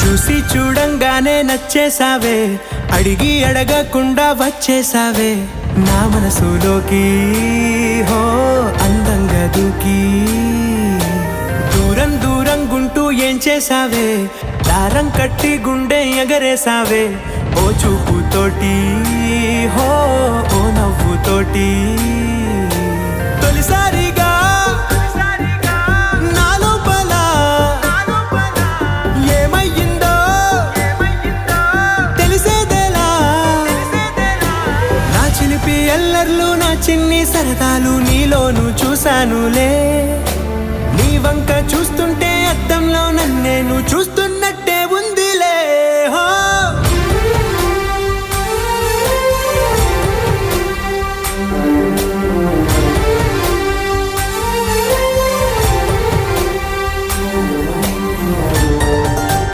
చూసి చూడంగానే నచ్చేసావే, అడిగి అడగకుండా వచ్చేసావే నా మనసులోకి. హో అందంగా దూకి దూరం దూరం గుంటూ ఏం చేసావే, దారం కట్టి గుండె ఎగరేసావే ఓ చూపుతోటి, హో ఓ నవ్వుతోటి. తొలిసారిగా నా లోపల ఏమయ్యిందో తెలిసేదేలా. నా చిలిపి ఎల్లర్లు నా చిన్ని సరదాలు నీలోను చూశానులే. నీ వంక చూస్తుంటే అద్దంలో నన్నేను చూస్తూ